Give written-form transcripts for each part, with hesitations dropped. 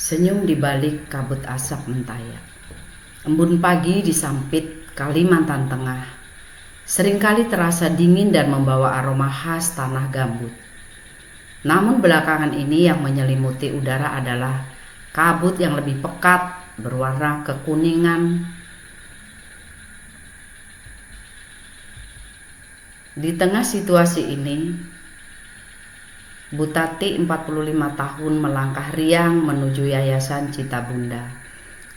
Senyum di balik kabut asap mentayat. Embun pagi di Sampit, Kalimantan Tengah, seringkali terasa dingin dan membawa aroma khas tanah gambut. Namun belakangan ini yang menyelimuti udara adalah kabut yang lebih pekat, berwarna kekuningan. Di tengah situasi ini, Bu Tati 45 tahun melangkah riang menuju Yayasan Cita Bunda.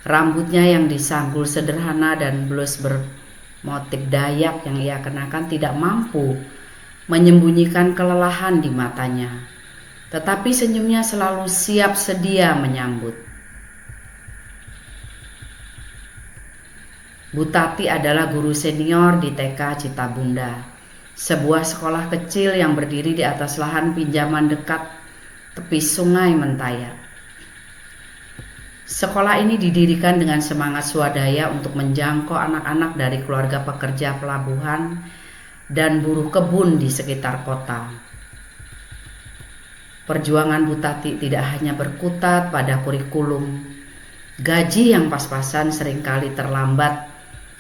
Rambutnya yang disanggul sederhana dan blus bermotif Dayak yang ia kenakan tidak mampu menyembunyikan kelelahan di matanya. Tetapi senyumnya selalu siap sedia menyambut. Bu Tati adalah guru senior di TK Cita Bunda, sebuah sekolah kecil yang berdiri di atas lahan pinjaman dekat tepi Sungai Mentaya. Sekolah ini didirikan dengan semangat swadaya untuk menjangkau anak-anak dari keluarga pekerja pelabuhan dan buruh kebun di sekitar kota. Perjuangan Bu Tati tidak hanya berkutat pada kurikulum. Gaji yang pas-pasan seringkali terlambat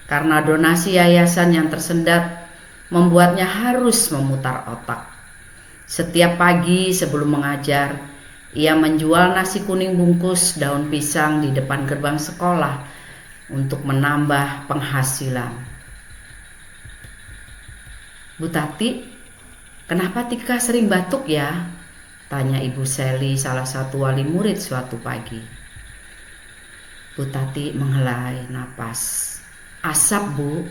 karena donasi yayasan yang tersendat membuatnya harus memutar otak. Setiap pagi sebelum mengajar, ia menjual nasi kuning bungkus daun pisang di depan gerbang sekolah untuk menambah penghasilan. Bu Tati, kenapa Tika sering batuk ya? Tanya Ibu Seli, salah satu wali murid suatu pagi. Bu Tati menghela napas. Asap, Bu.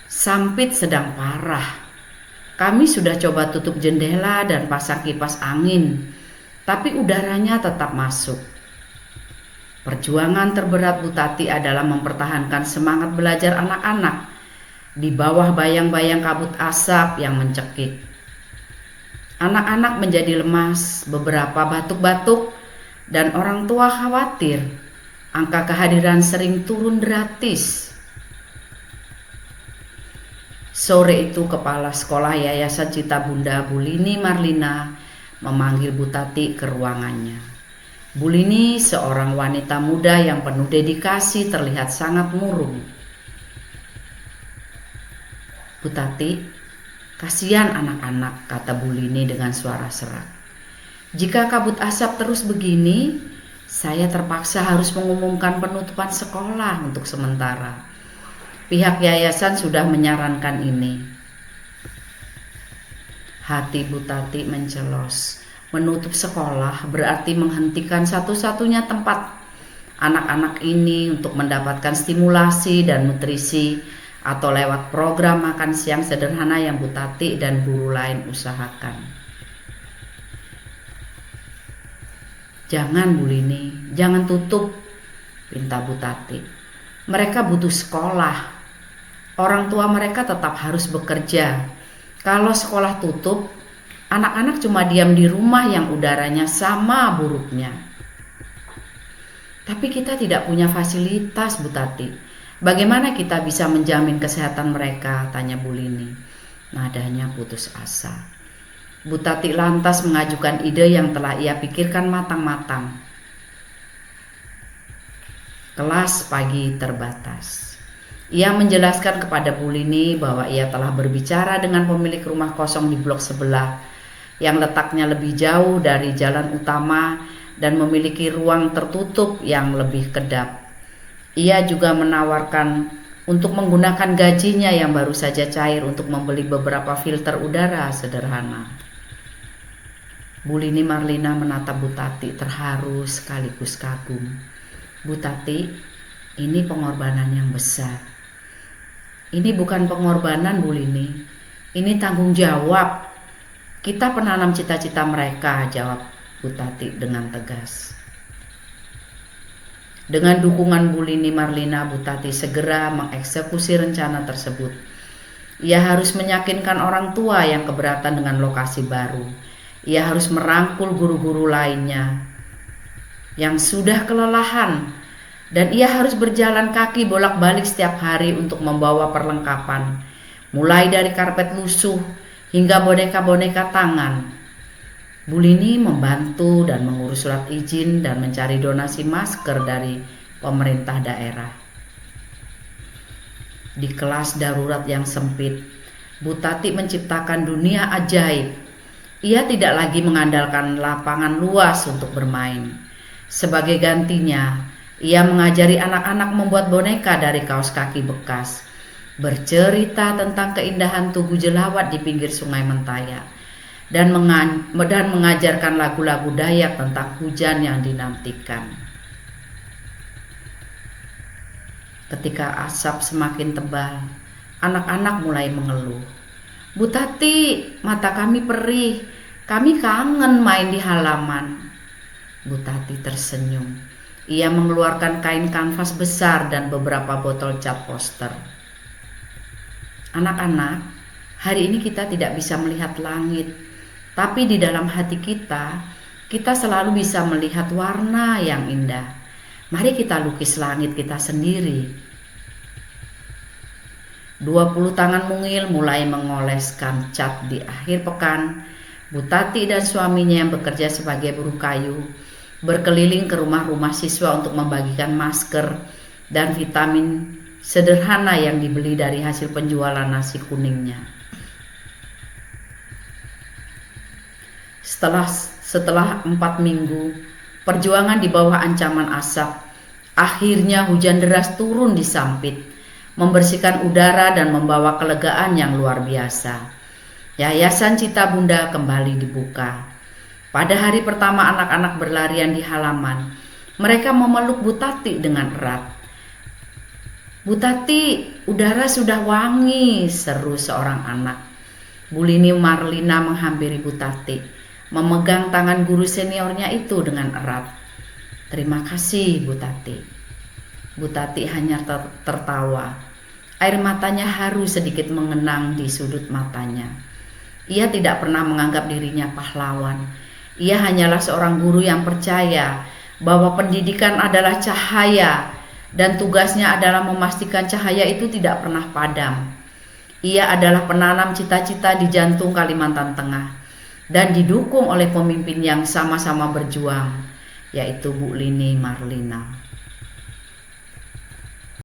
Sampit sedang parah. Kami sudah coba tutup jendela dan pasang kipas angin, tapi udaranya tetap masuk. Perjuangan terberat Bu Tati adalah mempertahankan semangat belajar anak-anak di bawah bayang-bayang kabut asap yang mencekik. Anak-anak menjadi lemas, beberapa batuk-batuk, dan orang tua khawatir angka kehadiran sering turun gratis. Sore itu kepala sekolah Yayasan Cita Bunda, Bu Lini Marlina, memanggil Bu Tati ke ruangannya. Bu Lini seorang wanita muda yang penuh dedikasi, terlihat sangat murung. Bu Tati, kasihan anak-anak, kata Bu Lini dengan suara serak. Jika kabut asap terus begini, saya terpaksa harus mengumumkan penutupan sekolah untuk sementara. Pihak yayasan sudah menyarankan ini. Hati Bu Tati mencelos. Menutup sekolah berarti menghentikan satu-satunya tempat anak-anak ini untuk mendapatkan stimulasi dan nutrisi atau lewat program makan siang sederhana yang Bu Tati dan guru lain usahakan. Jangan Bu Lini, jangan tutup, pinta Bu Tati. Mereka butuh sekolah. Orang tua mereka tetap harus bekerja. Kalau sekolah tutup, anak-anak cuma diam di rumah yang udaranya sama buruknya. Tapi kita tidak punya fasilitas, Bu Tati. Bagaimana kita bisa menjamin kesehatan mereka? Tanya Bu Lini. Nadanya putus asa. Bu Tati lantas mengajukan ide yang telah ia pikirkan matang-matang. Kelas pagi terbatas. Ia menjelaskan kepada Bu Lini bahwa ia telah berbicara dengan pemilik rumah kosong di blok sebelah yang letaknya lebih jauh dari jalan utama dan memiliki ruang tertutup yang lebih kedap. Ia juga menawarkan untuk menggunakan gajinya yang baru saja cair untuk membeli beberapa filter udara sederhana. Bu Lini Marlina menatap Bu Tati terharu sekaligus kagum. Bu Tati, ini pengorbanan yang besar. Ini bukan pengorbanan, Bu Lini. Ini tanggung jawab. Kita penanam cita-cita mereka, jawab Bu Tati dengan tegas. Dengan dukungan Bu Lini Marlina, Bu Tati segera mengeksekusi rencana tersebut. Ia harus meyakinkan orang tua yang keberatan dengan lokasi baru. Ia harus merangkul guru-guru lainnya yang sudah kelelahan. Dan ia harus berjalan kaki bolak-balik setiap hari untuk membawa perlengkapan, mulai dari karpet lusuh hingga boneka-boneka tangan. Bu Lini membantu dan mengurus surat izin dan mencari donasi masker dari pemerintah daerah. Di kelas darurat yang sempit, Bu Tati menciptakan dunia ajaib. Ia tidak lagi mengandalkan lapangan luas untuk bermain. Sebagai gantinya, ia mengajari anak-anak membuat boneka dari kaos kaki bekas, bercerita tentang keindahan Tugu Jelawat di pinggir Sungai Mentaya, dan mengajarkan lagu-lagu Dayak tentang hujan yang dinantikan. Ketika asap semakin tebal, anak-anak mulai mengeluh. Bu Tati, mata kami perih, kami kangen main di halaman. Bu Tati tersenyum. Ia mengeluarkan kain kanvas besar dan beberapa botol cat poster. Anak-anak, hari ini kita tidak bisa melihat langit, tapi di dalam hati kita selalu bisa melihat warna yang indah. Mari kita lukis langit kita sendiri. 20 tangan mungil mulai mengoleskan cat di akhir pekan. Bu Tati dan suaminya yang bekerja sebagai buruh kayu berkeliling ke rumah-rumah siswa untuk membagikan masker dan vitamin sederhana yang dibeli dari hasil penjualan nasi kuningnya. Setelah 4 minggu perjuangan di bawah ancaman asap, akhirnya hujan deras turun di Sampit, membersihkan udara dan membawa kelegaan yang luar biasa. Yayasan Cita Bunda kembali dibuka. Pada hari pertama anak-anak berlarian di halaman, mereka memeluk Bu Tati dengan erat. Bu Tati, udara sudah wangi, seru seorang anak. Bu Lini Marlina menghampiri Bu Tati, memegang tangan guru seniornya itu dengan erat. Terima kasih Bu Tati. Bu Tati hanya tertawa. Air matanya haru sedikit mengenang di sudut matanya. Ia tidak pernah menganggap dirinya pahlawan. Ia hanyalah seorang guru yang percaya bahwa pendidikan adalah cahaya dan tugasnya adalah memastikan cahaya itu tidak pernah padam. Ia adalah penanam cita-cita di jantung Kalimantan Tengah dan didukung oleh pemimpin yang sama-sama berjuang, yaitu Bu Lini Marlina.